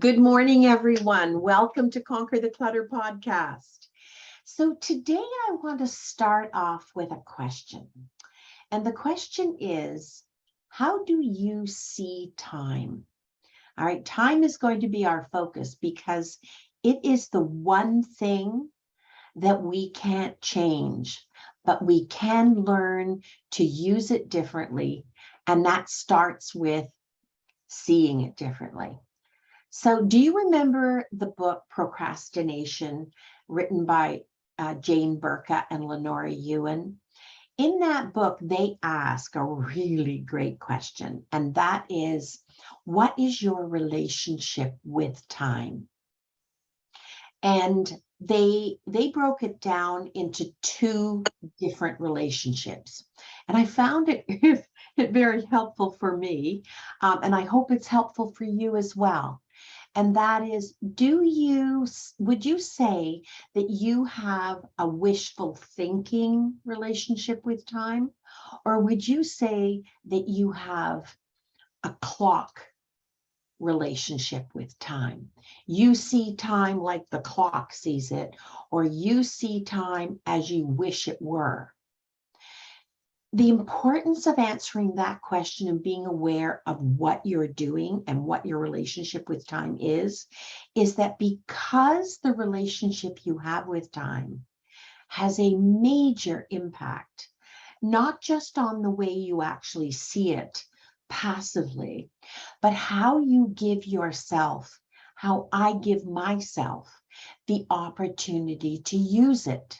Good morning, everyone. Welcome to Conquer the Clutter podcast. So today I want to start off with a question. And the question is, how do you see time? All right, time is going to be our focus because it is the one thing that we can't change, but we can learn to use it differently. And that starts with seeing it differently. So do you remember the book Procrastination, written by Jane Burka and Lenora Ewan? In that book, they ask a really great question, and that is, what is your relationship with time? And they broke it down into two different relationships. And I found it very helpful for me, and I hope it's helpful for you as well. And that is, would you say that you have a wishful thinking relationship with time? Or would you say that you have a clock relationship with time? You see time like the clock sees it, or you see time as you wish it were. The importance of answering that question and being aware of what you're doing and what your relationship with time is that because the relationship you have with time has a major impact, not just on the way you actually see it passively, but how you give yourself, how I give myself the opportunity to use it.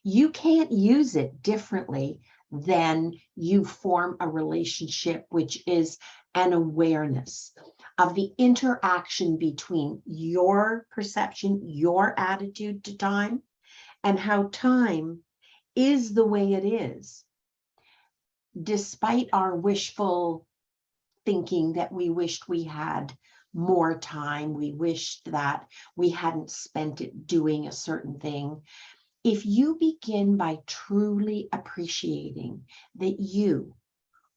You can't use it differently than you form a relationship, which is an awareness of the interaction between your perception, your attitude to time, and how time is the way it is. Despite our wishful thinking that we wished we had more time, we wished that we hadn't spent it doing a certain thing. If you begin by truly appreciating that you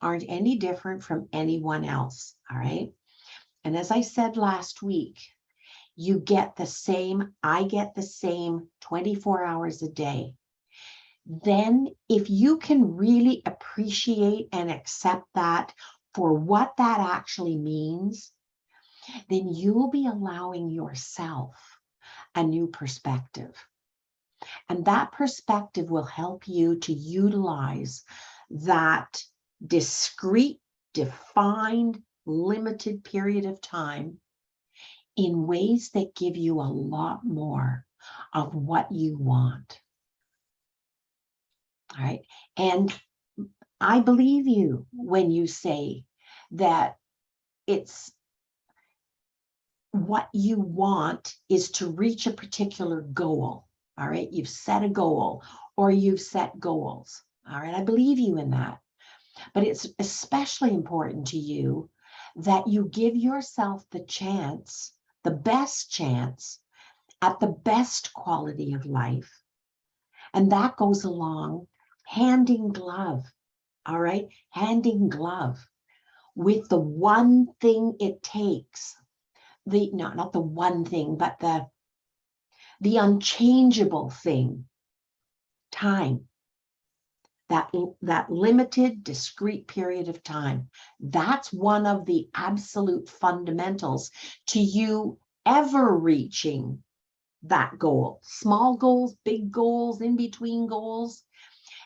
aren't any different from anyone else, all right? And as I said last week, you get the same, I get the same 24 hours a day. Then if you can really appreciate and accept that for what that actually means, then you'll be allowing yourself a new perspective. And that perspective will help you to utilize that discrete, defined, limited period of time in ways that give you a lot more of what you want. All right. And I believe you when you say that it's what you want is to reach a particular goal. All right, you've set a goal or you've set goals. All right, I believe you in that. But it's especially important to you that you give yourself the chance, the best chance at the best quality of life. And that goes along hand in glove. All right, hand in glove with the one thing it takes. Not the one thing, but the unchangeable thing, time, that limited, discrete period of time. That's one of the absolute fundamentals to you ever reaching that goal. Small goals, big goals, in between goals.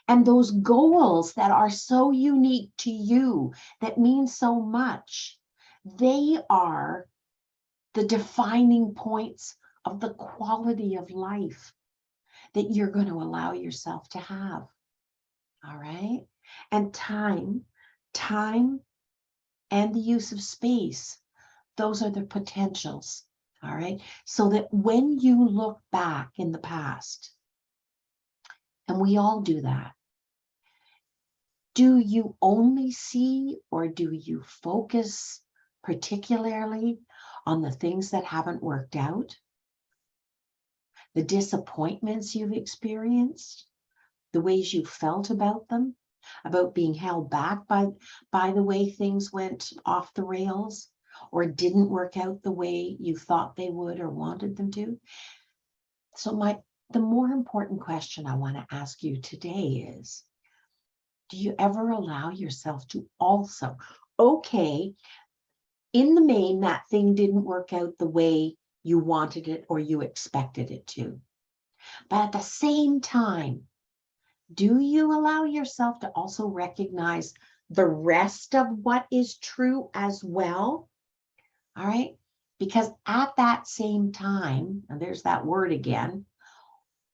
And those goals that are so unique to you, that mean so much, they are the defining points of the quality of life that you're going to allow yourself to have. All right. And time and the use of space, those are the potentials. All right. So that when you look back in the past, and we all do that, do you only see or do you focus particularly on the things that haven't worked out? The disappointments you've experienced, the ways you felt about them, about being held back by the way things went off the rails? or didn't work out the way you thought they would or wanted them to. So the more important question I want to ask you today is, do you ever allow yourself to also, okay, in the main, that thing didn't work out the way you wanted it or you expected it to. But at the same time, do you allow yourself to also recognize the rest of what is true as well? All right. Because at that same time, and there's that word again,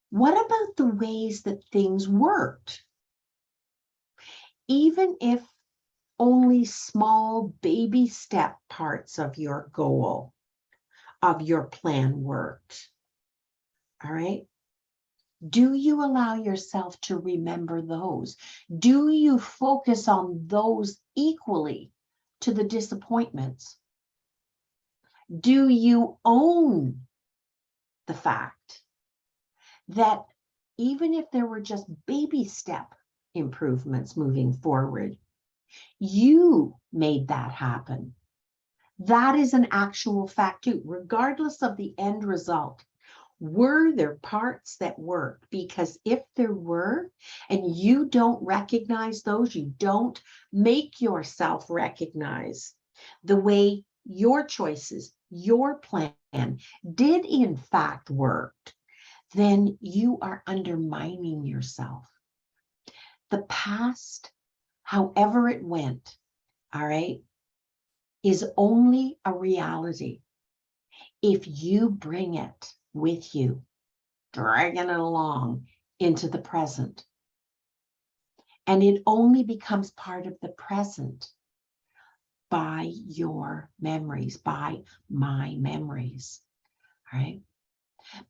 what about the ways that things worked? Even if only small baby step parts of your goal, of your plan worked. All right. Do you allow yourself to remember those? Do you focus on those equally to the disappointments? Do you own the fact that even if there were just baby step improvements moving forward, you made that happen? That is an actual fact too, regardless of the end result. Were there parts that worked? Because if there were, and you don't recognize those, you don't make yourself recognize the way your choices, your plan did in fact work, then you are undermining yourself. The past, however it went, all right, is only a reality if you bring it with you, dragging it along into the present. And it only becomes part of the present by your memories, by my memories, all right?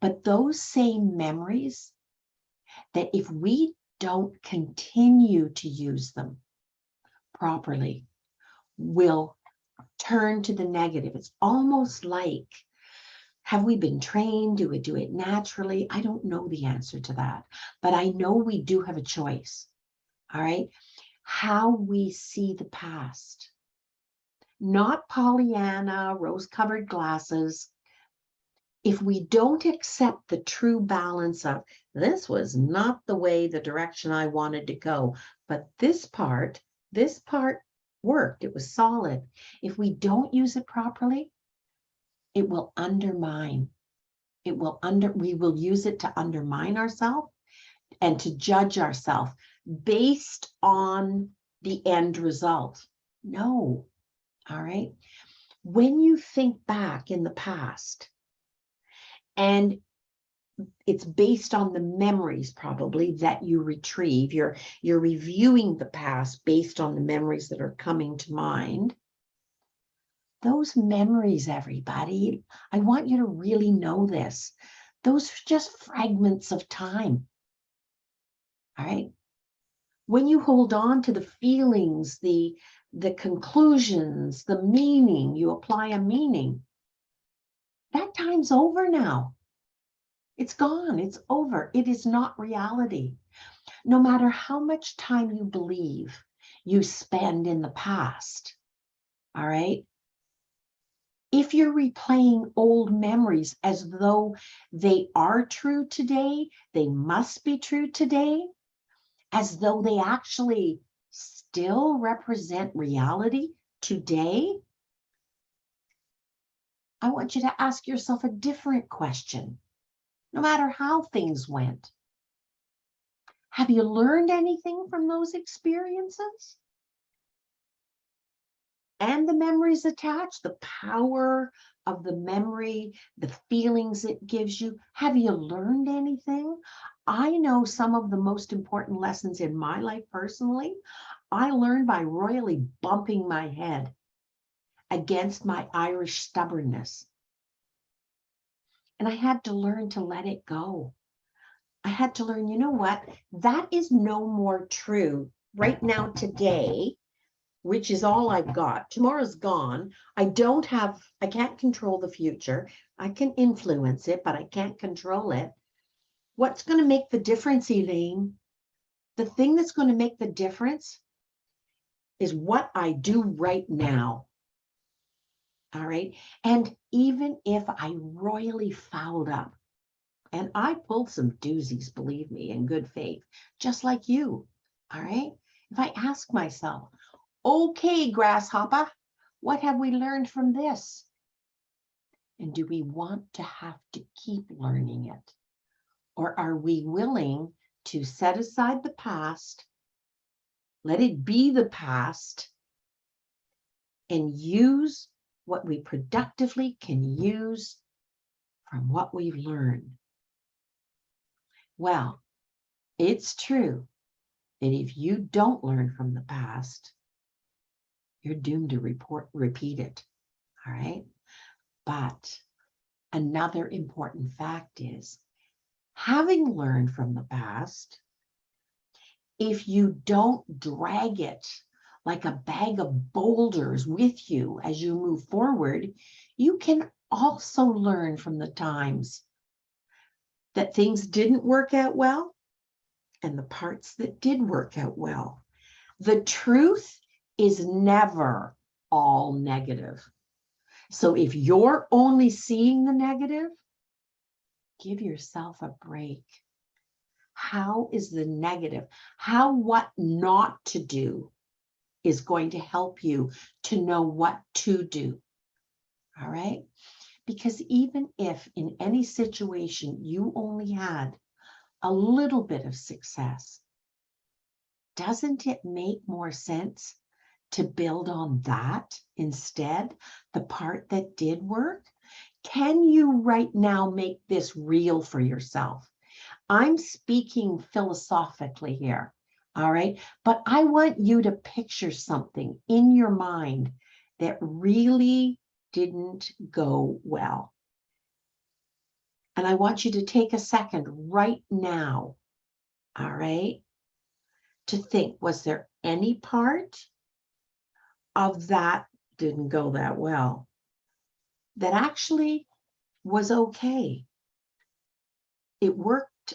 But those same memories, that if we don't continue to use them properly, will turn to the negative. It's almost like, have we been trained? Do we do it naturally? I don't know the answer to that, but I know we do have a choice. All right. How we see the past, not Pollyanna, rose-colored glasses. If we don't accept the true balance of, this was not the way, the direction I wanted to go, but this part worked. It was solid. If we don't use it properly, it will undermine. We will use it to undermine ourselves and to judge ourselves based on the end result. No. All right. When you think back in the past, and it's based on the memories probably that you retrieve, you're reviewing the past based on the memories that are coming to mind. Those memories, everybody, I want you to really know this. Those are just fragments of time. All right. When you hold on to the feelings, the conclusions, the meaning, you apply a meaning, that time's over now. It's gone. It's over. It is not reality. No matter how much time you believe you spend in the past, all right? If you're replaying old memories as though they are true today, they must be true today, as though they actually still represent reality today, I want you to ask yourself a different question. No matter how things went, have you learned anything from those experiences? And the memories attached, the power of the memory, the feelings it gives you. Have you learned anything? I know some of the most important lessons in my life personally, I learned by royally bumping my head against my Irish stubbornness. And I had to learn to let it go. I had to learn, you know what? That is no more true right now today, which is all I've got. Tomorrow's gone. I can't control the future. I can influence it, but I can't control it. What's going to make the difference, Elaine? The thing that's going to make the difference is what I do right now. All right. And even if I royally fouled up, and I pulled some doozies, believe me, in good faith, just like you. All right. If I ask myself, okay, grasshopper, what have we learned from this? And do we want to have to keep learning it? Or are we willing to set aside the past, let it be the past, and use what we productively can use from what we've learned? Well, it's true that if you don't learn from the past, you're doomed to repeat it. All right. But another important fact is, having learned from the past, if you don't drag it like a bag of boulders with you as you move forward, you can also learn from the times that things didn't work out well and the parts that did work out well. The truth is never all negative. So if you're only seeing the negative, give yourself a break. How is the negative? How what not to do is going to help you to know what to do? All right? Because even if in any situation you only had a little bit of success, doesn't it make more sense to build on that instead, the part that did work? Can you right now make this real for yourself? I'm speaking philosophically here, all right? But I want you to picture something in your mind that really didn't go well. And I want you to take a second right now, all right, to think, was there any part of that didn't go that well that actually was okay? It worked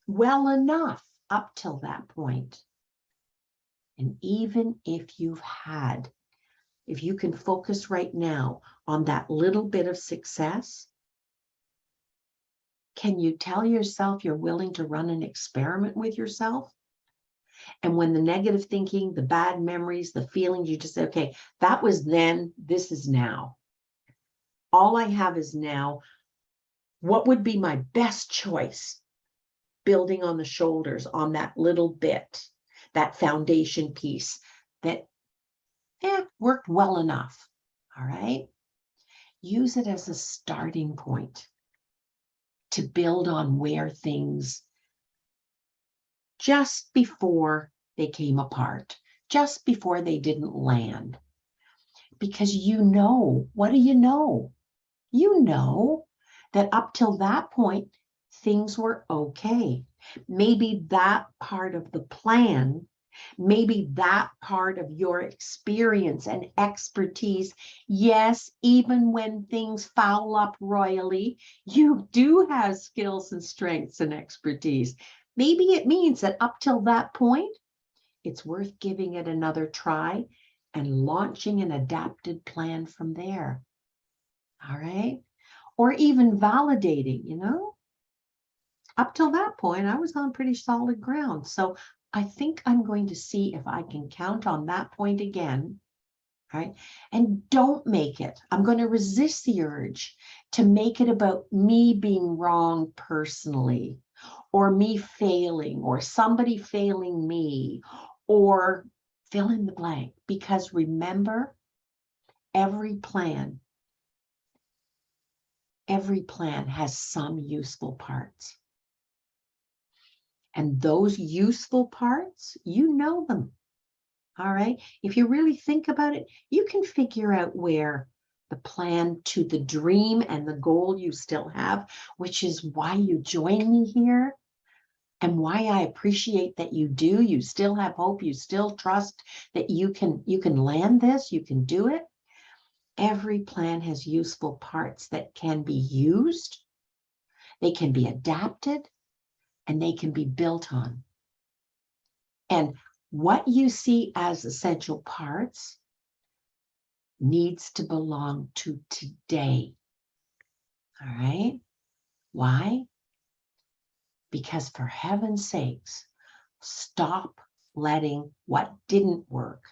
well enough up till that point. And even if if you can focus right now on that little bit of success, can you tell yourself you're willing to run an experiment with yourself? And when the negative thinking, the bad memories, the feelings, you just say, okay, that was then, this is now. All I have is now. What would be my best choice? Building on the shoulders, on that little bit, that foundation piece that worked well enough. All right. Use it as a starting point to build on where things just before they came apart, just before they didn't land. Because you know, what do you know? You know that up till that point, things were okay. Maybe that part of the plan, maybe that part of your experience and expertise, yes, even when things foul up royally, you do have skills and strengths and expertise. Maybe it means that up till that point, it's worth giving it another try and launching an adapted plan from there. All right? Or even validating, up till that point, I was on pretty solid ground. So I think I'm going to see if I can count on that point again, right? And don't make it. I'm going to resist the urge to make it about me being wrong personally, or me failing, or somebody failing me, or fill in the blank. Because remember, every plan has some useful parts. And those useful parts, you know them. All right. If you really think about it, you can figure out where the plan to the dream and the goal you still have, which is why you join me here and why I appreciate that you do. You still have hope. You still trust that you can land this, you can do it. Every plan has useful parts that can be used. They can be adapted. And they can be built on. And what you see as essential parts needs to belong to today. All right? Why? Because for heaven's sakes, stop letting what didn't work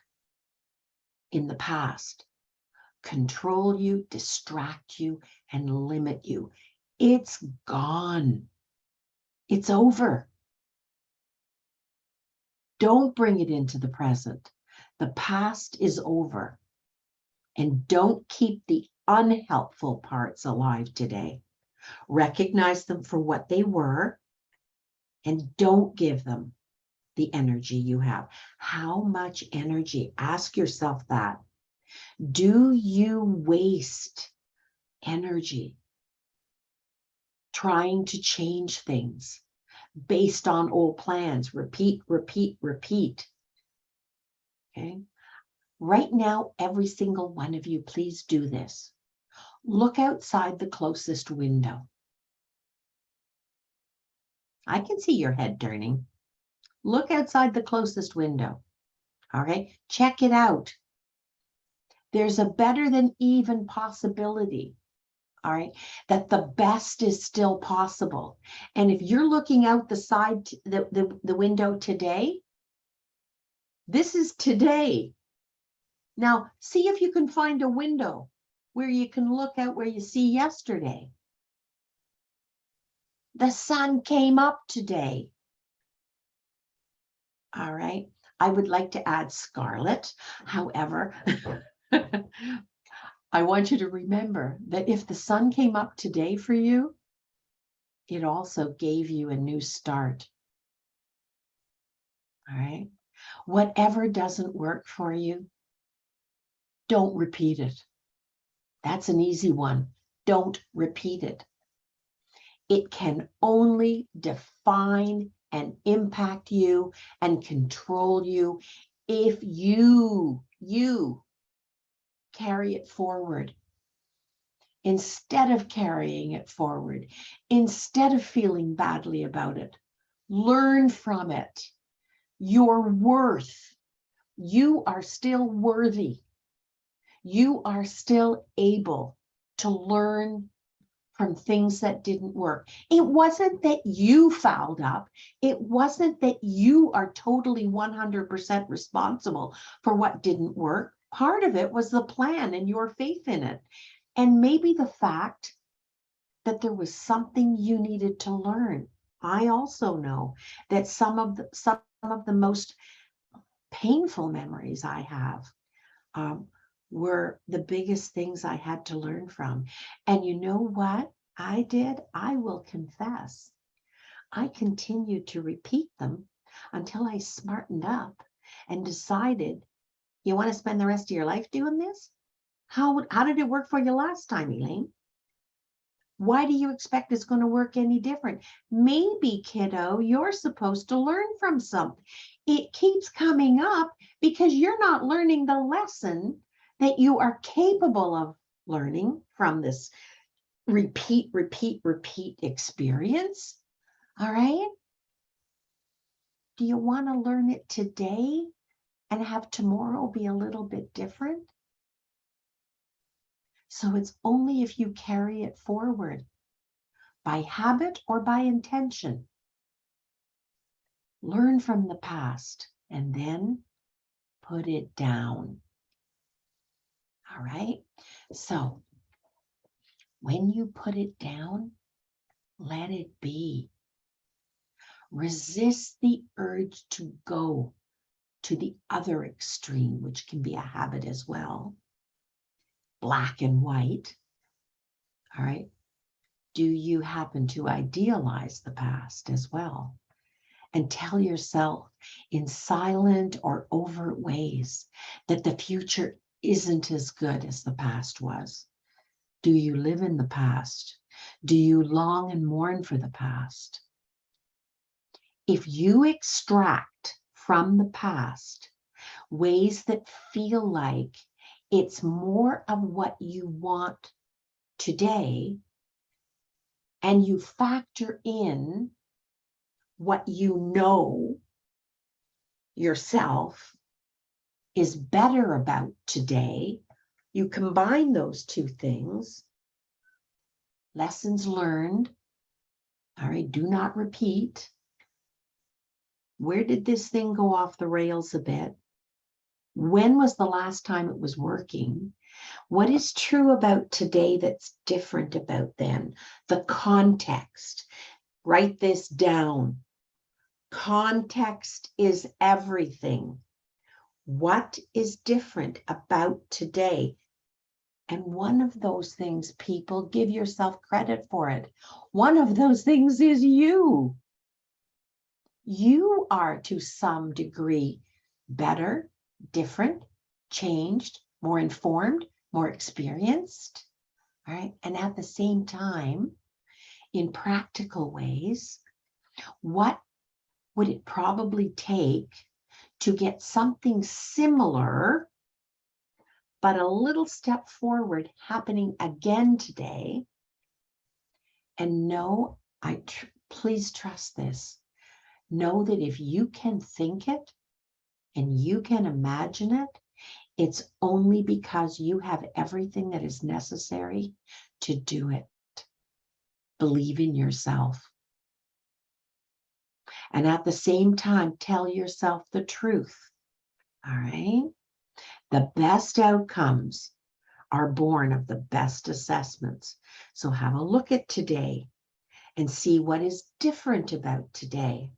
in the past control you, distract you, and limit you. It's gone. It's over. Don't bring it into the present. The past is over. And don't keep the unhelpful parts alive today. Recognize them for what they were and don't give them the energy you have. How much energy? Ask yourself that. Do you waste energy trying to change things based on old plans? Repeat, repeat, repeat. Okay. Right now, every single one of you, please do this. Look outside the closest window. I can see your head turning. Look outside the closest window. All right, check it out. There's a better than even possibility, all right, that the best is still possible. And if you're looking out the side, the window today, this is today. Now, see if you can find a window where you can look out where you see yesterday. The sun came up today. All right. I would like to add Scarlet. However, I want you to remember that if the sun came up today for you, it also gave you a new start. All right. Whatever doesn't work for you, don't repeat it. That's an easy one. Don't repeat it. It can only define and impact you and control you if you carry it forward. Instead of carrying it forward, instead of feeling badly about it, learn from it. Your worth. You are still worthy. You are still able to learn from things that didn't work. It wasn't that you fouled up. It wasn't that you are totally 100% responsible for what didn't work. Part of it was the plan and your faith in it. And maybe the fact that there was something you needed to learn. I also know that some of the most painful memories I have were the biggest things I had to learn from. And you know what I did? I will confess. I continued to repeat them until I smartened up and decided, you want to spend the rest of your life doing this? How did it work for you last time, Elaine? Why do you expect it's going to work any different? Maybe, kiddo, you're supposed to learn from something. It keeps coming up because you're not learning the lesson that you are capable of learning from this repeat, repeat, repeat experience. All right? Do you want to learn it today and have tomorrow be a little bit different? So it's only if you carry it forward by habit or by intention. Learn from the past and then put it down. All right? So when you put it down, let it be. Resist the urge to go to the other extreme, which can be a habit as well. Black and white. All right? Do you happen to idealize the past as well? And tell yourself in silent or overt ways that the future isn't as good as the past was. Do you live in the past? Do you long and mourn for the past? If you extract from the past ways that feel like it's more of what you want today, and you factor in what you know yourself is better about today, you combine those two things, lessons learned, all right, do not repeat. Where did this thing go off the rails a bit? When was the last time it was working? What is true about today that's different about then? The context. Write this down. Context is everything. What is different about today? And one of those things, people, give yourself credit for it. One of those things is you. You are to some degree better, different, changed, more informed, more experienced. All right. And at the same time, in practical ways, what would it probably take to get something similar, but a little step forward happening again today? And know, please trust this. Know that if you can think it and you can imagine it, it's only because you have everything that is necessary to do it. Believe in yourself. And at the same time, tell yourself the truth. All right? The best outcomes are born of the best assessments. So have a look at today and see what is different about today.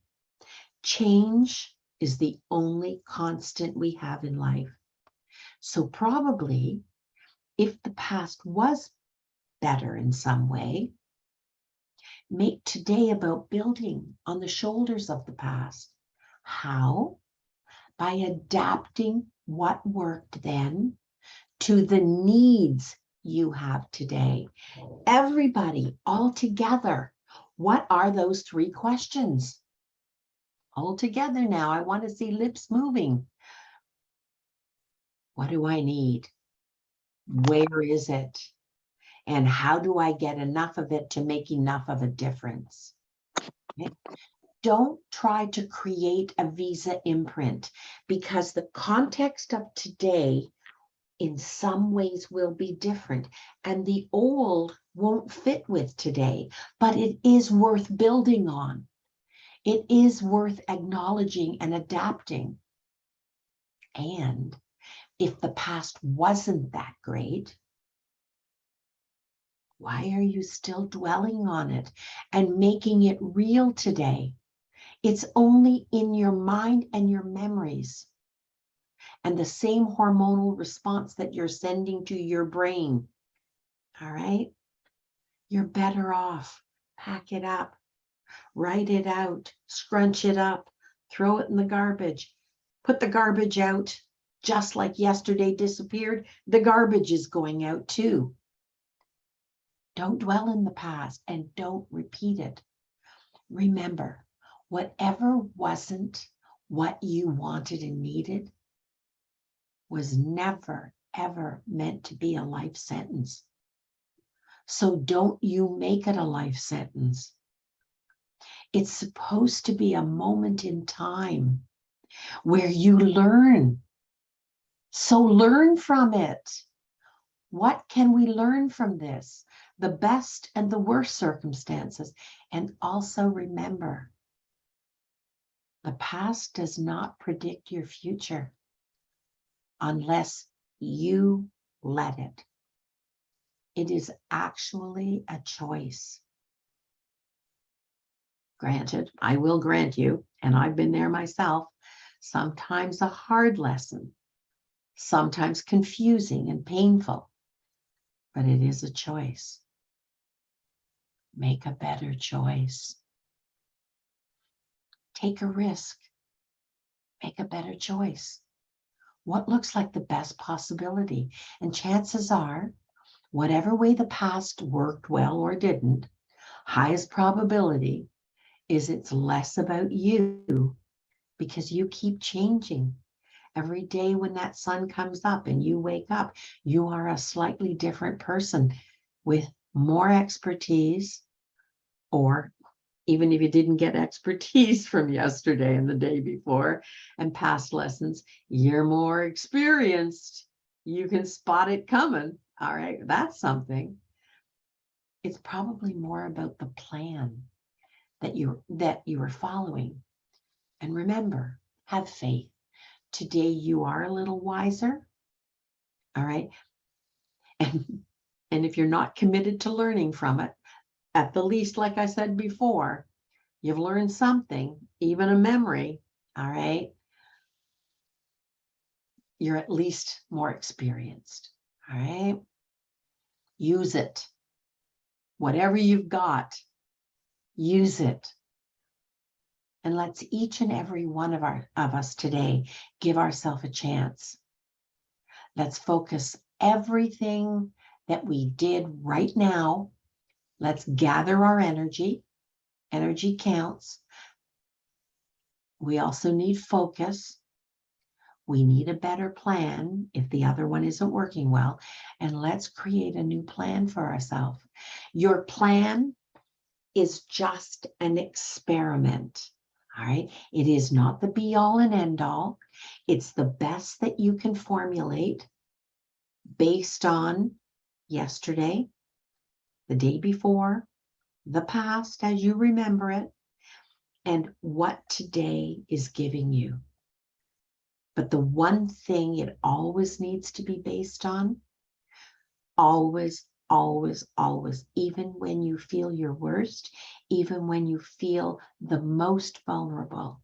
Change is the only constant we have in life. So probably, if the past was better in some way, make today about building on the shoulders of the past. How? By adapting what worked then to the needs you have today. Everybody, all together, what are those 3 questions? All together now, I want to see lips moving. What do I need? Where is it? And how do I get enough of it to make enough of a difference? Okay. Don't try to create a Visa imprint, because the context of today in some ways will be different, and the old won't fit with today, but it is worth building on. It is worth acknowledging and adapting. And if the past wasn't that great, why are you still dwelling on it and making it real today? It's only in your mind and your memories and the same hormonal response that you're sending to your brain. All right? You're better off. Pack it up, write it out, scrunch it up, throw it in the garbage, put the garbage out. Just like yesterday disappeared, the garbage is going out too. Don't dwell in the past and don't repeat it. Remember, whatever wasn't what you wanted and needed was never, ever meant to be a life sentence. So don't you make it a life sentence. It's supposed to be a moment in time where you learn. So learn from it. What can we learn from this? The best and the worst circumstances. And also remember, the past does not predict your future unless you let it. It is actually a choice. Granted, I will grant you, and I've been there myself, sometimes a hard lesson, sometimes confusing and painful, but it is a choice. Make a better choice. Take a risk. Make a better choice. What looks like the best possibility? And chances are, whatever way the past worked well or didn't, highest probability is it's less about you, because you keep changing. Every day when that sun comes up and you wake up, you are a slightly different person with more expertise, or even if you didn't get expertise from yesterday and the day before and past lessons, you're more experienced. You can spot it coming. All right, that's something. It's probably more about the plan that you are following. And remember, have faith. Today you are a little wiser. All right. And if you're not committed to learning from it, at the least, like I said before, you've learned something, even a memory. All right. You're at least more experienced. All right. Use it. Whatever you've got, use it. And let's each and every one of us today give ourselves a chance. Let's focus everything that we did right now. Let's gather our energy. Energy counts. We also need focus. We need a better plan if the other one isn't working well. And let's create a new plan for ourselves. Your plan is just an experiment. All right. It is not the be all and end all. It's the best that you can formulate based on yesterday, the day before, the past as you remember it, and what today is giving you. But the one thing it always needs to be based on, always, always, always, even when you feel your worst, even when you feel the most vulnerable,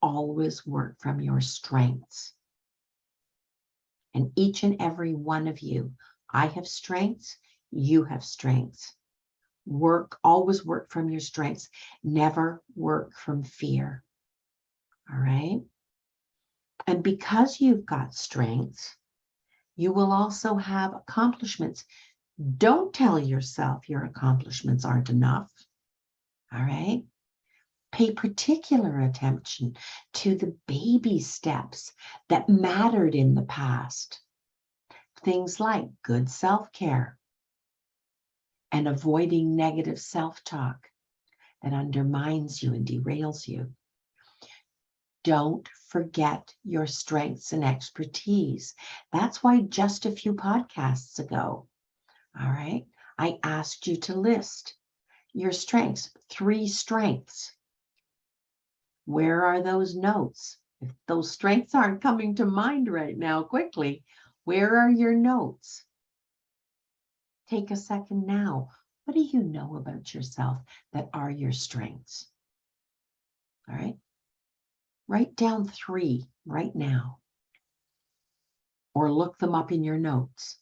always work from your strengths. And each and every one of you, I have strengths, you have strengths. Always work from your strengths. Never work from fear. All right? And because you've got strengths, you will also have accomplishments. Don't tell yourself your accomplishments aren't enough. All right? Pay particular attention to the baby steps that mattered in the past. Things like good self-care and avoiding negative self-talk that undermines you and derails you. Don't forget your strengths and expertise. That's why just a few podcasts ago, all right, I asked you to list your strengths, 3 strengths. Where are those notes? If those strengths aren't coming to mind right now quickly, where are your notes? Take a second now. What do you know about yourself that are your strengths? All right. Write down 3 right now, or look them up in your notes.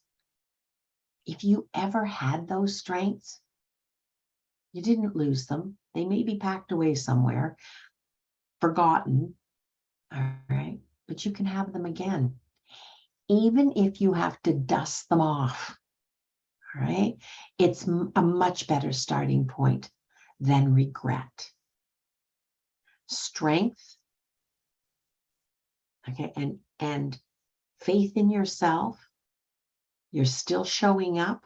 If you ever had those strengths, you didn't lose them. They may be packed away somewhere, forgotten, all right, but you can have them again. Even if you have to dust them off, all right, it's a much better starting point than regret. Strength, okay, and faith in yourself. You're still showing up.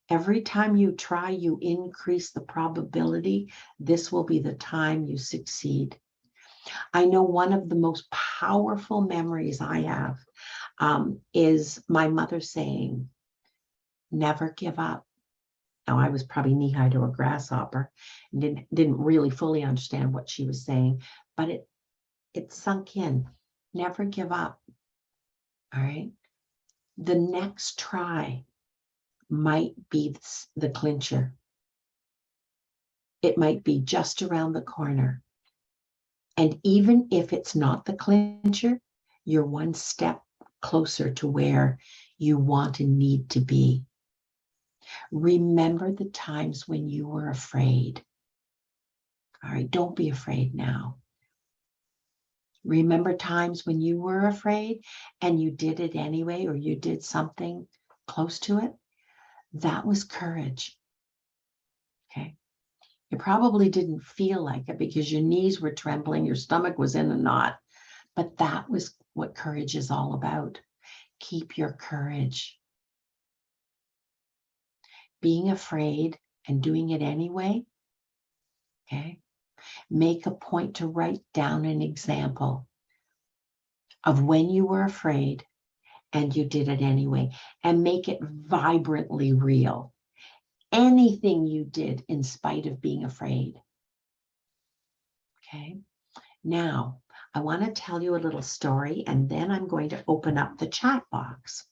Every time you try, you increase the probability this will be the time you succeed. I know one of the most powerful memories I have is my mother saying, never give up. Now, I was probably knee-high to a grasshopper and didn't really fully understand what she was saying, but it sunk in. Never give up. All right. The next try might be the clincher. It might be just around the corner. And even if it's not the clincher, you're one step closer to where you want and need to be. Remember the times when you were afraid. All right, don't be afraid now. Remember times when you were afraid and you did it anyway, or you did something close to it? That was courage. Okay. You probably didn't feel like it because your knees were trembling, your stomach was in a knot, but that was what courage is all about. Keep your courage. Being afraid and doing it anyway, okay? Make a point to write down an example of when you were afraid and you did it anyway, and make it vibrantly real. Anything you did in spite of being afraid. Okay. Now, I want to tell you a little story, and then I'm going to open up the chat box.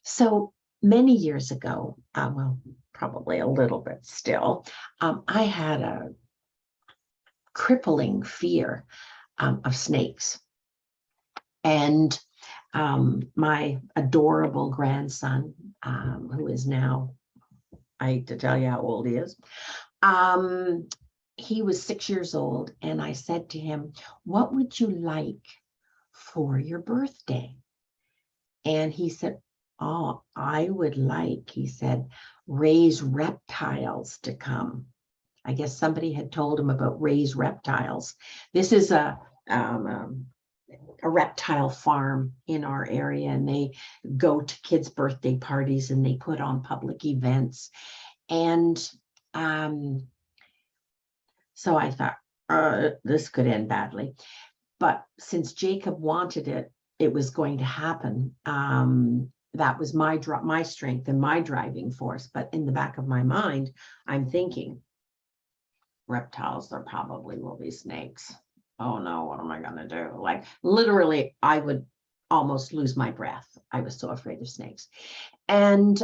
So many years ago, well, probably a little bit still, I had a crippling fear of snakes. And my adorable grandson, who is now, I hate to tell you how old he is, he was 6 years old, and I said to him, "What would you like for your birthday?" And he said, "Oh, I would like," he said, "Ray's reptiles to come." I guess somebody had told him about Ray's reptiles. This is a reptile farm in our area, and they go to kids' birthday parties and they put on public events. And so I thought, this could end badly. But since Jacob wanted it, it was going to happen. That was my strength and my driving force. But in the back of my mind, I'm thinking, reptiles, there probably will be snakes. Oh no, what am I going to do? Like literally, I would almost lose my breath. I was so afraid of snakes. And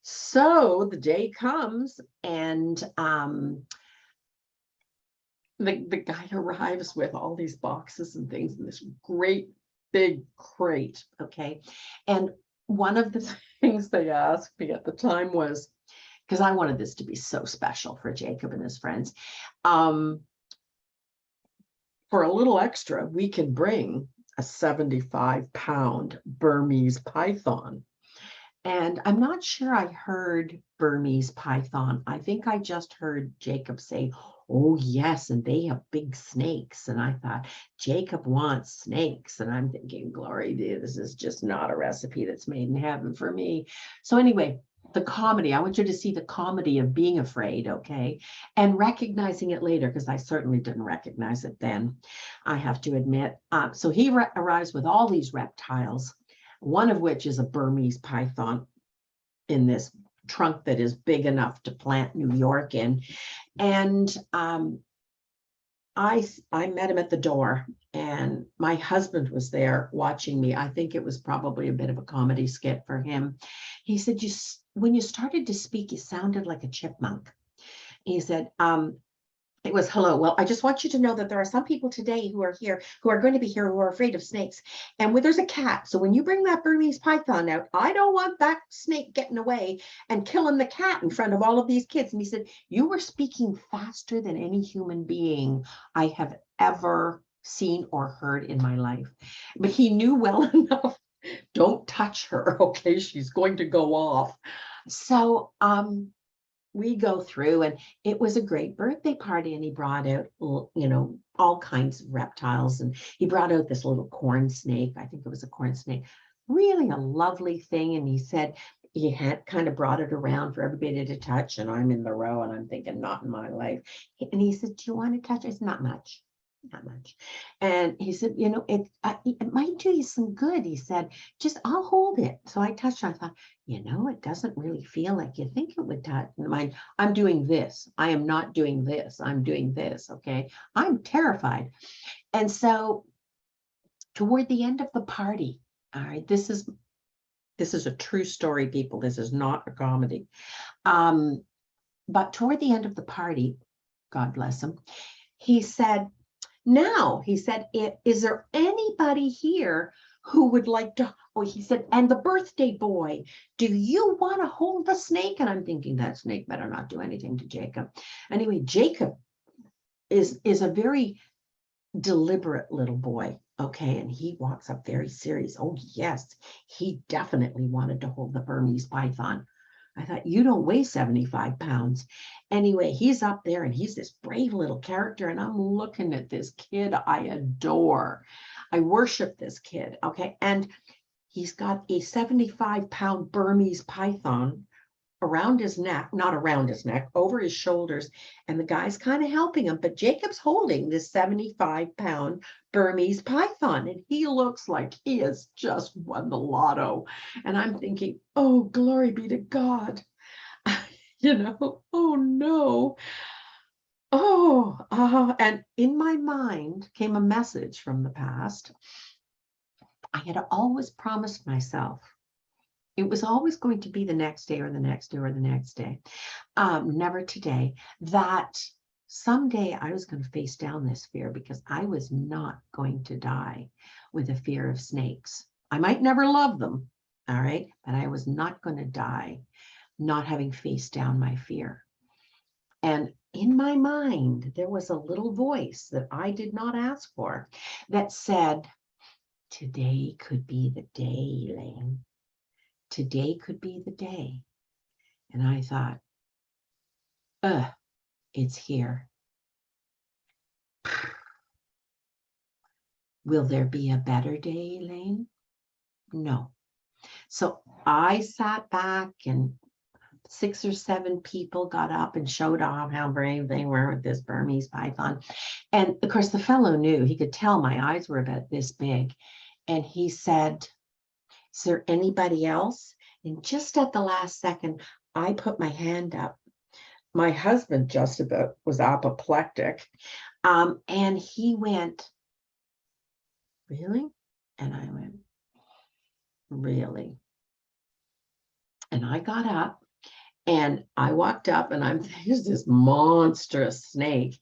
so the day comes, and the guy arrives with all these boxes and things in this great big crate. Okay. And one of the things they asked me at the time was, because I wanted this to be so special for Jacob and his friends, for a little extra, we can bring a 75-pound Burmese python. And I'm not sure I heard Burmese python. I think I just heard Jacob say, "Oh, yes, and they have big snakes." And I thought, Jacob wants snakes. And I'm thinking, glory, this is just not a recipe that's made in heaven for me. So anyway, the comedy, I want you to see the comedy of being afraid, okay? And recognizing it later, because I certainly didn't recognize it then, I have to admit. So he arrives with all these reptiles, one of which is a Burmese python in this trunk that is big enough to plant New York in. And I met him at the door, and my husband was there watching me. I think it was probably a bit of a comedy skit for him. He said, when you started to speak, you sounded like a chipmunk. He said, it was, "Hello. Well, I just want you to know that there are some people today who are here, who are going to be here, who are afraid of snakes. And there's a cat. So when you bring that Burmese python out, I don't want that snake getting away and killing the cat in front of all of these kids." And he said, "You were speaking faster than any human being I have ever seen or heard in my life." But he knew well enough, don't touch her, okay? She's going to go off. So, we go through, and it was a great birthday party, and he brought out, all kinds of reptiles, and he brought out this little corn snake. I think it was a corn snake, really a lovely thing. And he said he had kind of brought it around for everybody to touch, and I'm in the row, and I'm thinking, not in my life. And he said, "Do you want to touch it?" I said, "Not much. Not much." And he said, it might do you some good." He said, "Just, I'll hold it." So I touched it. I thought, it doesn't really feel like you think it would touch. Mind, I'm doing this. I am not doing this. I'm doing this. Okay. I'm terrified. And so toward the end of the party, all right, this is a true story, people. This is not a comedy. But toward the end of the party, God bless him, he said, "Now," he said, "is there anybody here who would like to," he said, "and the birthday boy, do you want to hold the snake?" And I'm thinking, that snake better not do anything to Jacob. Anyway, Jacob is a very deliberate little boy, okay? And he walks up very serious. Oh, yes, he definitely wanted to hold the Burmese python. I thought, you don't weigh 75 pounds. Anyway, he's up there, and he's this brave little character, and I'm looking at this kid I adore. I worship this kid, okay? And he's got a 75-pound Burmese python around his neck, not around his neck, over his shoulders. And the guy's kind of helping him, but Jacob's holding this 75-pound Burmese python. And he looks like he has just won the lotto. And I'm thinking, oh, glory be to God. Oh no. And in my mind came a message from the past. I had always promised myself it was always going to be the next day or the next day or the next day, never today, that someday I was going to face down this fear because I was not going to die with a fear of snakes. I might never love them, all right, but I was not going to die not having faced down my fear. And in my mind, there was a little voice that I did not ask for that said, today could be the day, Elaine. Today could be the day. And I thought, it's here. Will there be a better day, Elaine? No. So I sat back and 6 or 7 people got up and showed off how brave they were with this Burmese python. And of course, the fellow knew, he could tell my eyes were about this big. And he said, is there anybody else? And just at the last second, I put my hand up. My husband just about was apoplectic. And he went, really? And I went, really? And I got up and I walked up and there's this monstrous snake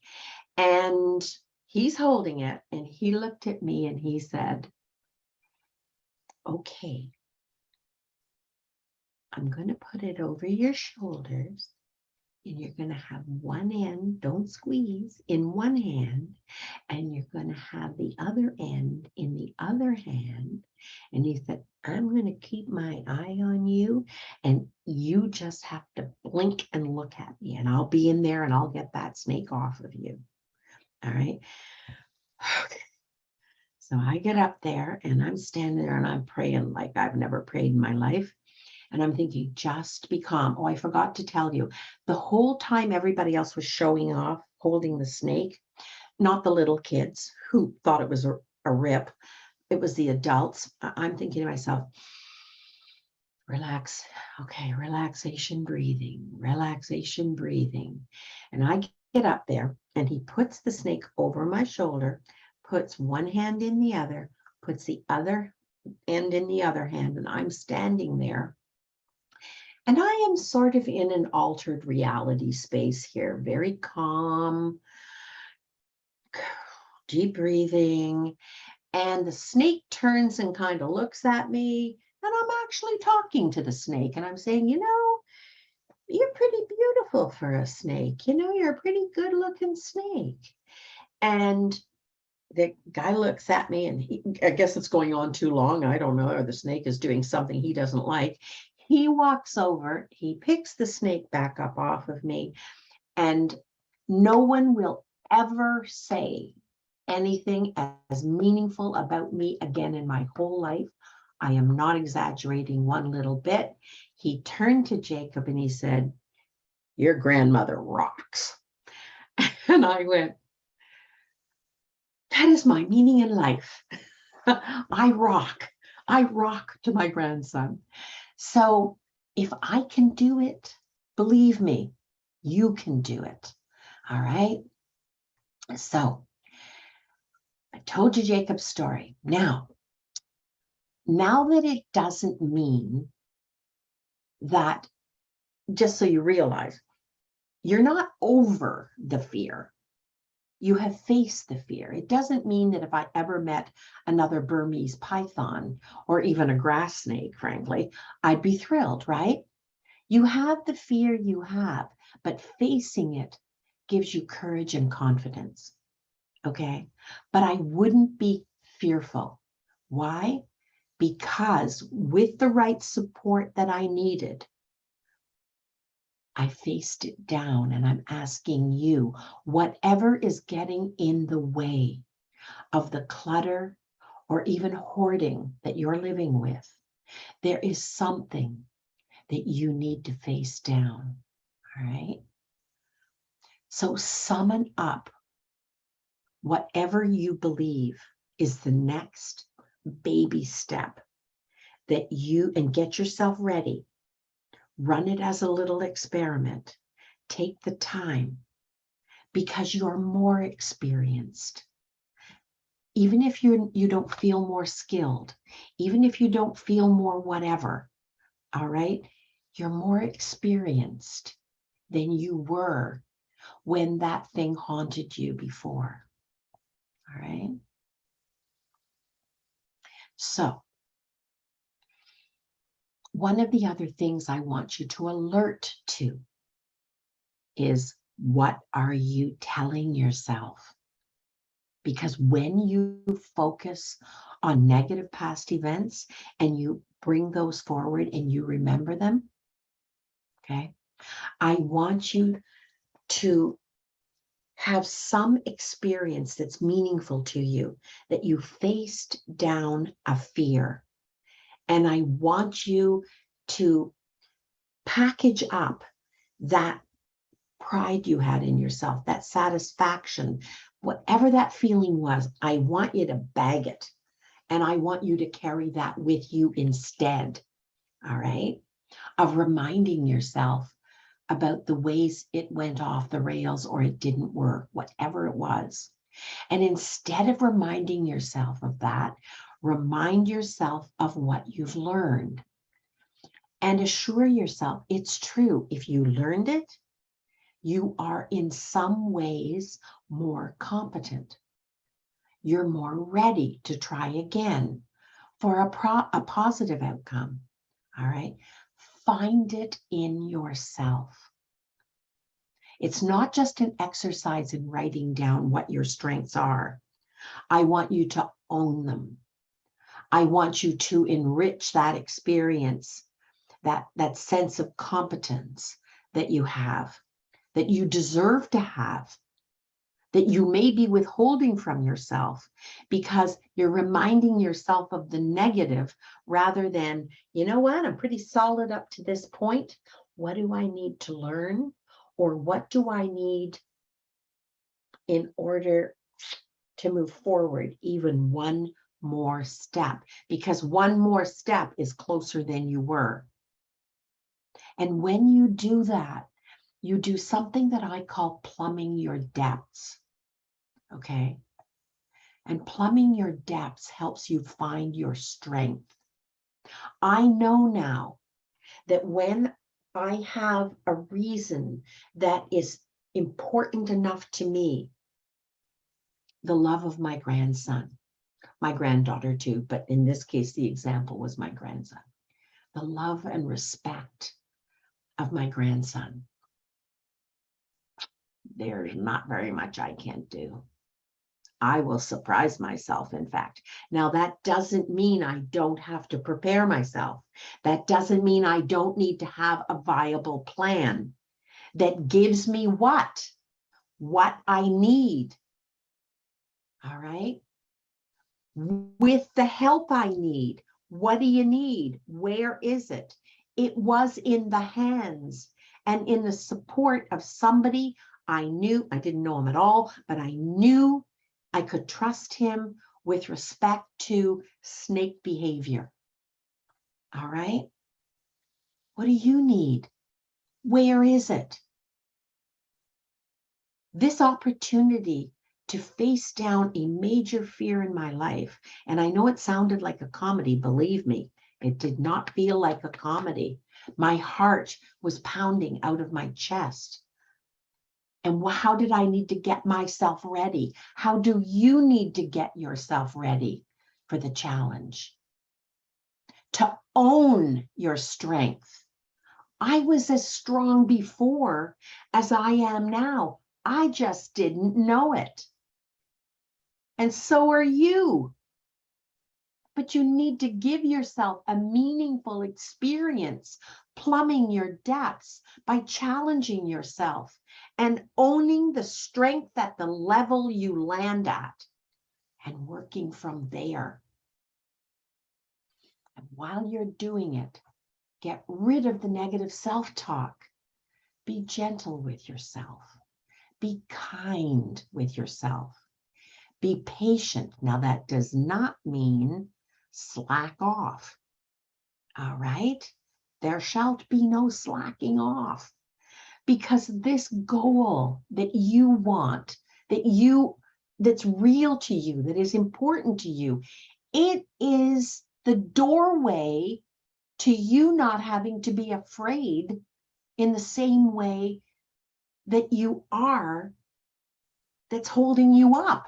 and he's holding it and he looked at me and he said, okay, I'm going to put it over your shoulders and you're going to have one end, don't squeeze, in one hand, and you're going to have the other end in the other hand. And he said, I'm going to keep my eye on you and you just have to blink and look at me and I'll be in there and I'll get that snake off of you. All right. Okay. So I get up there and I'm standing there and I'm praying like I've never prayed in my life. And I'm thinking, just be calm. Oh, I forgot to tell you, the whole time everybody else was showing off, holding the snake, not the little kids who thought it was a rip. It was the adults. I'm thinking to myself, relax. Okay, relaxation breathing, relaxation breathing. And I get up there and he puts the snake over my shoulder, puts one hand in the other, puts the other end in the other hand, and I'm standing there. And I am sort of in an altered reality space here, very calm, deep breathing. And the snake turns and kind of looks at me. And I'm actually talking to the snake. And I'm saying, you're pretty beautiful for a snake. You're a pretty good looking snake. And the guy looks at me and I guess it's going on too long. I don't know, or the snake is doing something he doesn't like. He walks over, he picks the snake back up off of me, and no one will ever say anything as meaningful about me again in my whole life. I am not exaggerating one little bit. He turned to Jacob and he said, your grandmother rocks. And I went, that is my meaning in life. I rock to my grandson. So if I can do it, believe me, you can do it. All right. So I told you Jacob's story. Now that it doesn't mean that, just so you realize, you're not over the fear. You have faced the fear. It doesn't mean that if I ever met another Burmese python or even a grass snake, frankly, I'd be thrilled, right? You have the fear you have, but facing it gives you courage and confidence, okay? But I wouldn't be fearful. Why? Because with the right support that I needed, I faced it down, and I'm asking you, whatever is getting in the way of the clutter or even hoarding that you're living with, there is something that you need to face down. All right. So summon up whatever you believe is the next baby step that you, and get yourself ready. Run it as a little experiment. Take the time, because you're more experienced. Even if you don't feel more skilled, even if you don't feel more whatever, all right, you're more experienced than you were when that thing haunted you before. All right. So one of the other things I want you to alert to is, what are you telling yourself? Because when you focus on negative past events and you bring those forward and you remember them, okay, I want you to have some experience that's meaningful to you, that you faced down a fear. And I want you to package up that pride you had in yourself, that satisfaction, whatever that feeling was. I want you to bag it. And I want you to carry that with you instead, all right, of reminding yourself about the ways it went off the rails or it didn't work, whatever it was. And instead of reminding yourself of that, remind yourself of what you've learned. And assure yourself it's true. If you learned it, you are in some ways more competent. You're more ready to try again for a positive outcome. All right. Find it in yourself. It's not just an exercise in writing down what your strengths are. I want you to own them. I want you to enrich that experience, that sense of competence that you have, that you deserve to have, that you may be withholding from yourself because you're reminding yourself of the negative rather than, you know what, I'm pretty solid up to this point. What do I need to learn? Or what do I need in order to move forward even one more step? Because one more step is closer than you were. And when you do that, you do something that I call plumbing your depths. Okay. And plumbing your depths helps you find your strength. I know now that when I have a reason that is important enough to me, the love of my grandson, my granddaughter too, but in this case, the example was my grandson, the love and respect of my grandson, there's not very much I can't do. I will surprise myself, in fact. Now, that doesn't mean I don't have to prepare myself. That doesn't mean I don't need to have a viable plan that gives me what I need. All right? With the help I need. What do you need? Where is it? It was in the hands and in the support of somebody I knew. I didn't know him at all, but I knew I could trust him with respect to snake behavior. All right? What do you need? Where is it? This opportunity to face down a major fear in my life, and I know it sounded like a comedy, believe me, it did not feel like a comedy. My heart was pounding out of my chest. And how did I need to get myself ready? How do you need to get yourself ready for the challenge? To own your strength. I was as strong before as I am now. I just didn't know it. And so are you. But you need to give yourself a meaningful experience, plumbing your depths by challenging yourself and owning the strength at the level you land at and working from there. And while you're doing it, Get rid of the negative self-talk. Be gentle with yourself. Be kind with yourself. Be patient. Now, that does not mean slack off. All right? There shall be no slacking off, because this goal that you want, that's real to you, that is important to you, it is the doorway to you not having to be afraid in the same way that you are, that's holding you up.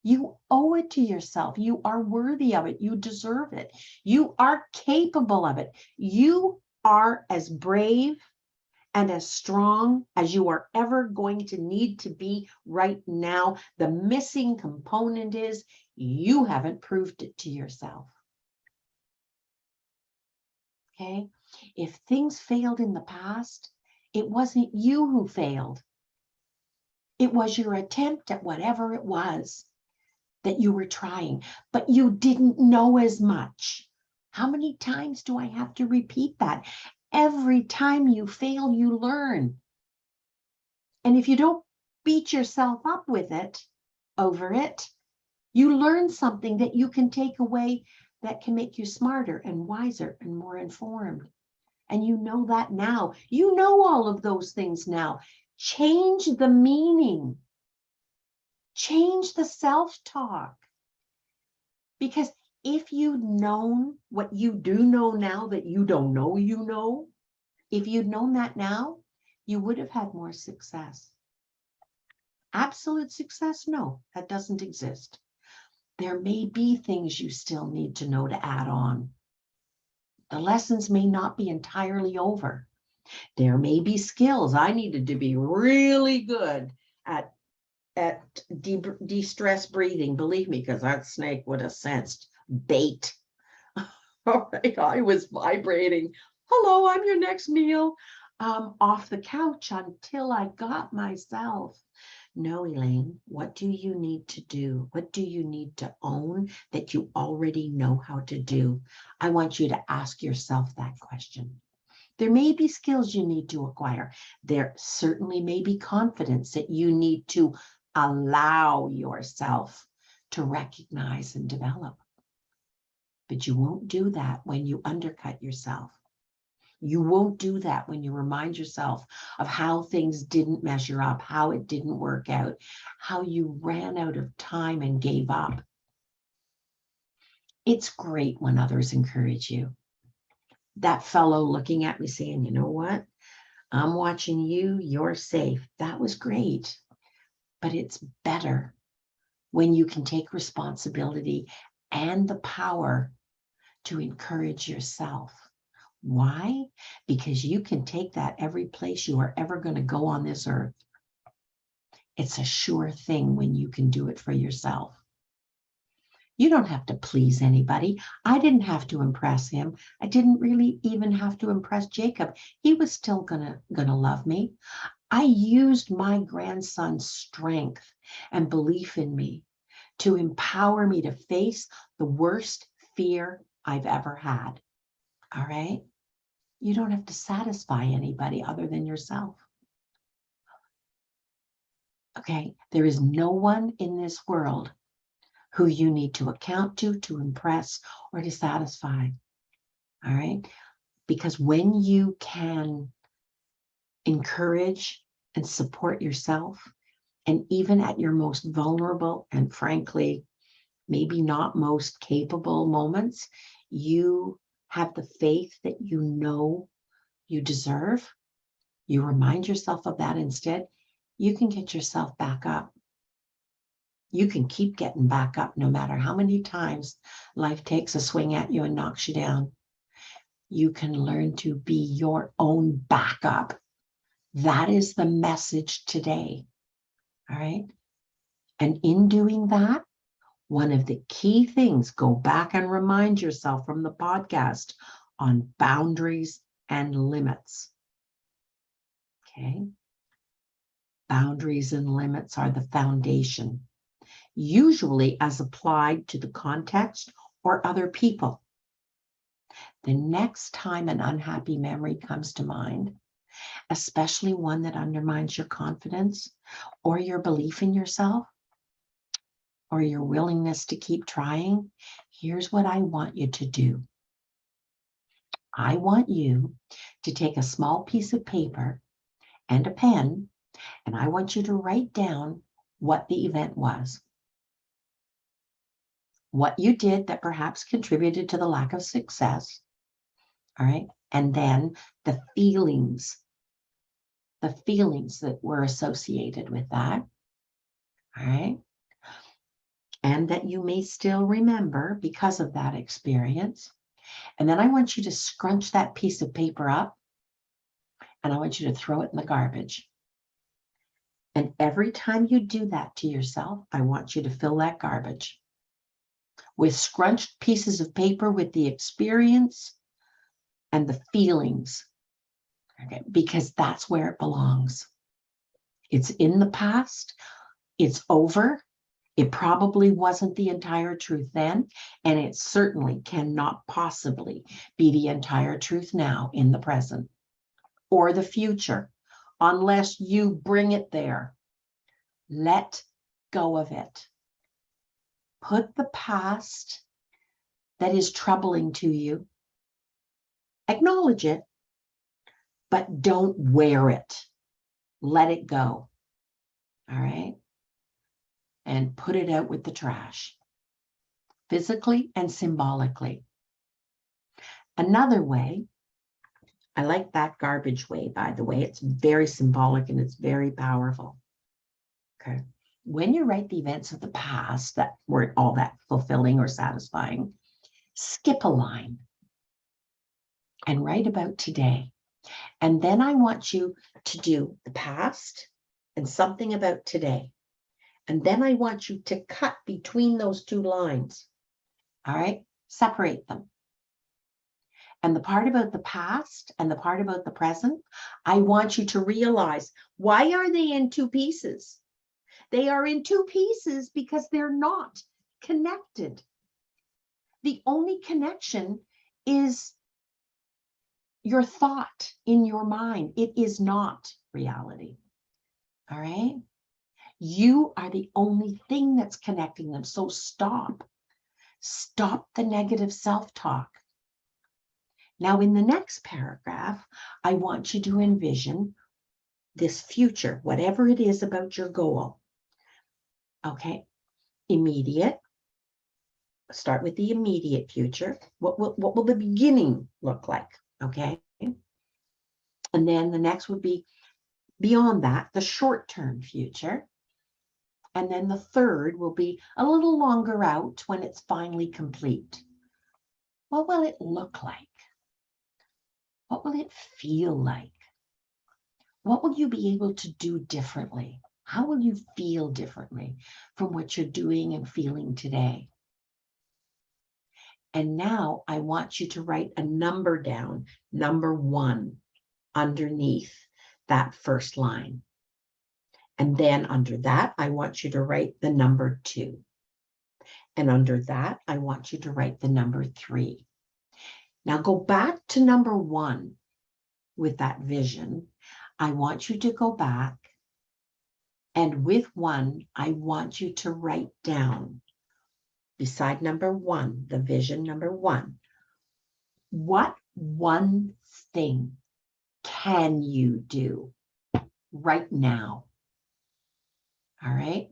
You owe it to yourself. You are worthy of it. You deserve it. You are capable of it. You are as brave and as strong as you are ever going to need to be right now. The missing component is you haven't proved it to yourself. Okay? If things failed in the past, it wasn't you who failed. It was your attempt at whatever it was that you were trying, but you didn't know as much. How many times do I have to repeat that? Every time you fail, you learn. And if you don't beat yourself up with it, over it, you learn something that you can take away that can make you smarter and wiser and more informed. And you know that now. You know all of those things now. Change the meaning. Change the self-talk. Because if you'd known what you do know now that you don't know you know, if you'd known that now, you would have had more success. Absolute success? No, that doesn't exist. There may be things you still need to know to add on. The lessons may not be entirely over. There may be skills. I needed to be really good at de-stress breathing, believe me, because that snake would have sensed bait. All right, I was vibrating. Hello, I'm your next meal. Off the couch until I got myself. No, Elaine, what do you need to do? What do you need to own that you already know how to do? I want you to ask yourself that question. There may be skills you need to acquire. There certainly may be confidence that you need to allow yourself to recognize and develop. But you won't do that when you undercut yourself. You won't do that when you remind yourself of how things didn't measure up, how it didn't work out, how you ran out of time and gave up. It's great when others encourage you. That fellow looking at me saying, you know what? I'm watching you, you're safe. That was great. But it's better when you can take responsibility and the power to encourage yourself. Why? Because you can take that every place you are ever going to go on this earth. It's a sure thing when you can do it for yourself. You don't have to please anybody. I didn't have to impress him. I didn't really even have to impress Jacob. He was still gonna love me. I used my grandson's strength and belief in me to empower me to face the worst fear I've ever had. All right? You don't have to satisfy anybody other than yourself. Okay? There is no one in this world who you need to account to impress, or to satisfy. All right? Because when you can encourage and support yourself, and even at your most vulnerable and frankly, maybe not most capable moments, you have the faith that you know you deserve, you remind yourself of that instead, you can get yourself back up. You can keep getting back up no matter how many times life takes a swing at you and knocks you down. You can learn to be your own backup. That is the message today. All right? And in doing that, one of the key things, go back and remind yourself from the podcast on boundaries and limits. Okay? Boundaries and limits are the foundation, usually as applied to the context or other people. the next time an unhappy memory comes to mind, especially one that undermines your confidence or your belief in yourself or your willingness to keep trying, here's what I want you to do. I want you to take a small piece of paper and a pen, and I want you to write down what the event was, what you did that perhaps contributed to the lack of success, all right? And then the feelings that were associated with that, all right? And that you may still remember because of that experience. And then I want you to scrunch that piece of paper up, and I want you to throw it in the garbage. And every time you do that to yourself, I want you to fill that garbage with scrunched pieces of paper with the experience and the feelings, okay? Because that's where it belongs. It's in the past. It's over. It probably wasn't the entire truth then, and it certainly cannot possibly be the entire truth now in the present or the future, unless you bring it there. Let go of it. Put the past that is troubling to you, acknowledge it, but don't wear it. Let it go. All right? And put it out with the trash, physically and symbolically. Another way, I like that garbage way, by the way. It's very symbolic and it's very powerful. Okay. When you write the events of the past that weren't all that fulfilling or satisfying, skip a line and write about today. And then I want you to do the past and something about today. And then I want you to cut between those two lines. All right? Separate them. And the part about the past and the part about the present, I want you to realize, why are they in two pieces? They are in two pieces because they're not connected. The only connection is your thought in your mind. It is not reality. All right? You are the only thing that's connecting them. So stop. Stop the negative self-talk. Now, in the next paragraph, I want you to envision this future, whatever it is about your goal. Okay? Immediate. Start with the immediate future. What will the beginning look like? Okay? And then the next would be beyond that, the short-term future. And then the third will be a little longer out when it's finally complete. What will it look like? What will it feel like? What will you be able to do differently? How will you feel differently from what you're doing and feeling today? And now I want you to write a number down, number 1, underneath that first line. And then under that, I want you to write the number 2. And under that, I want you to write the number 3. Now go back to number 1 with that vision. I want you to go back, and with 1, I want you to write down beside number 1, the vision number 1, what one thing can you do right now? All right?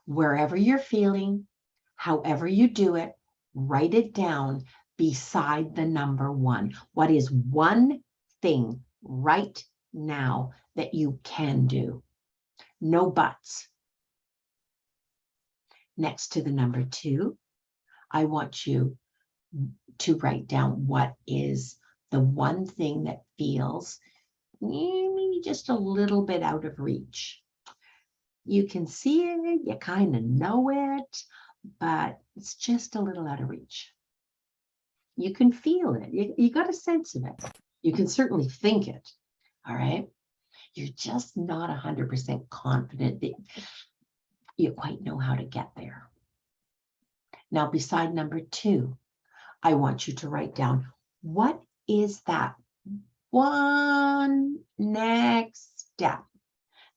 Wherever you're feeling, however you do it, write it down beside the number 1. What is one thing right now that you can do? No buts. Next to the number 2, I want you to write down what is the one thing that feels maybe just a little bit out of reach. You can see it, you kind of know it, but it's just a little out of reach. You can feel it. You got a sense of it. You can certainly think it, all right? You're just not 100% confident that you quite know how to get there. Now, beside number 2, I want you to write down What is that one next step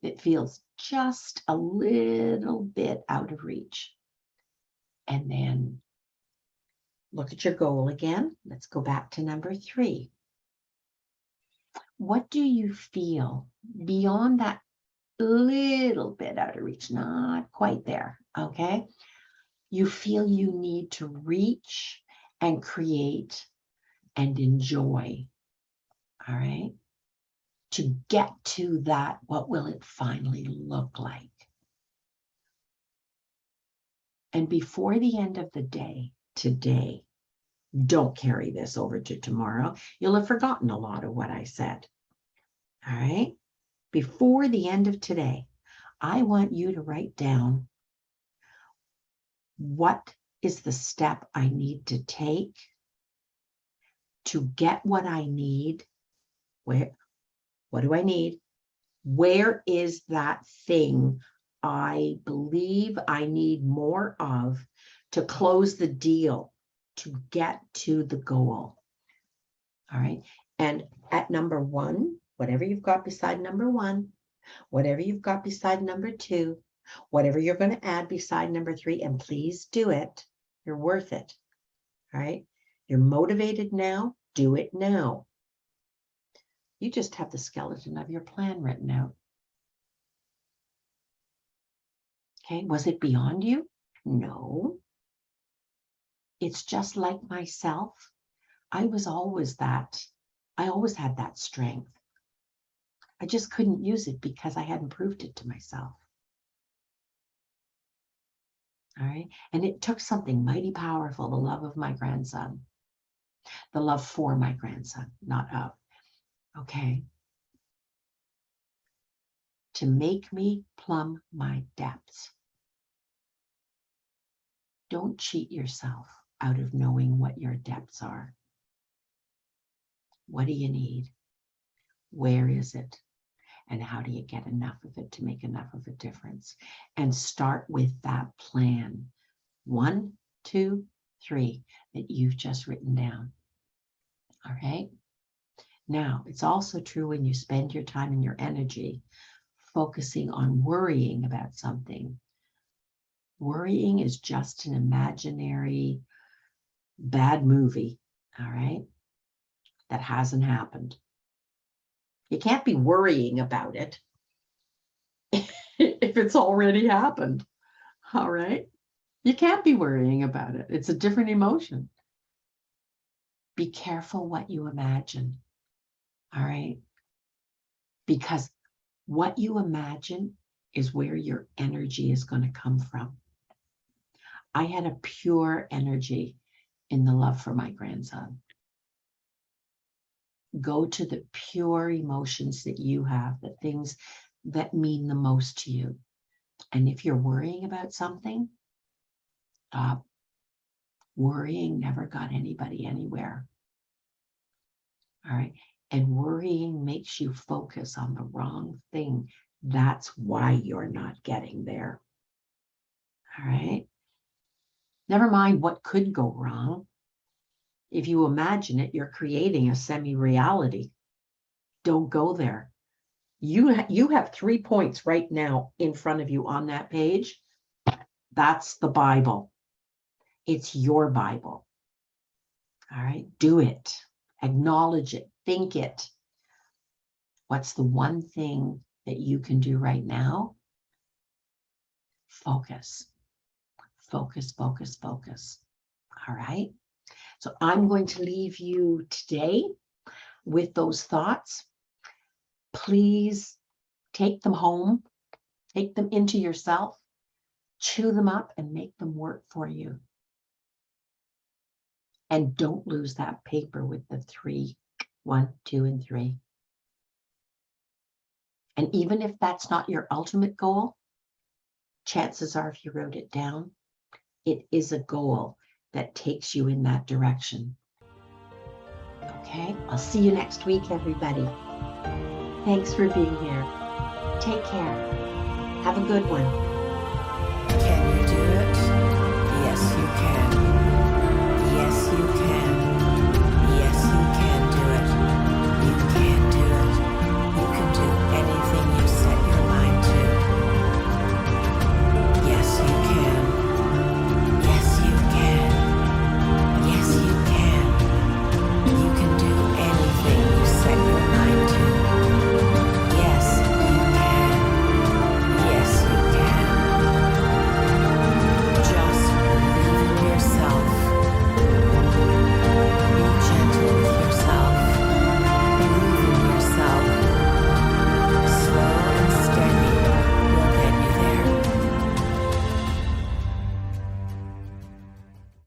that feels just a little bit out of reach? And then look at your goal again. Let's go back to number 3. What do you feel beyond that little bit out of reach? Not quite there, okay? You feel you need to reach and create and enjoy, all right? To get to that, what will it finally look like? And before the end of the day, today, don't carry this over to tomorrow. You'll have forgotten a lot of what I said, all right? Before the end of today, I want you to write down, what is the step I need to take to get what I need? What do I need? Where is that thing I believe I need more of to close the deal, to get to the goal? All right. And at number 1, whatever you've got beside number 1, whatever you've got beside number 2, whatever you're going to add beside number 3, and please do it. You're worth it. All right. You're motivated now. Do it now. You just have the skeleton of your plan written out. Okay. Was it beyond you? No. It's just like myself. I was always that. I always had that strength. I just couldn't use it because I hadn't proved it to myself. All right. And it took something mighty powerful, the love of my grandson, the love for my grandson, not of. Okay. To make me plumb my depths. Don't cheat yourself out of knowing what your depths are. What do you need? Where is it? And how do you get enough of it to make enough of a difference? And start with that plan. 1, 2, 3 that you've just written down. All right. Now, it's also true when you spend your time and your energy focusing on worrying about something. Worrying is just an imaginary bad movie, all right, that hasn't happened. You can't be worrying about it if it's already happened, all right? You can't be worrying about it. It's a different emotion. Be careful what you imagine, all right? Because what you imagine is where your energy is going to come from. I had a pure energy in the love for my grandson. Go to the pure emotions that you have, the things that mean the most to you. And if you're worrying about something, stop. Worrying never got anybody anywhere. All right. And worrying makes you focus on the wrong thing. That's why you're not getting there. All right. Never mind what could go wrong. If you imagine it, you're creating a semi-reality. Don't go there. You have 3 points right now in front of you on that page. That's the Bible. It's your Bible. All right. Do it. Acknowledge it. Think it. What's the one thing that you can do right now? Focus. Focus, focus, focus. All right. So I'm going to leave you today with those thoughts. Please take them home, take them into yourself, chew them up, and make them work for you. And don't lose that paper with the 3, 1, 2, and 3. And even if that's not your ultimate goal, chances are if you wrote it down, it is a goal that takes you in that direction. Okay, I'll see you next week, everybody. Thanks for being here. Take care. Have a good one.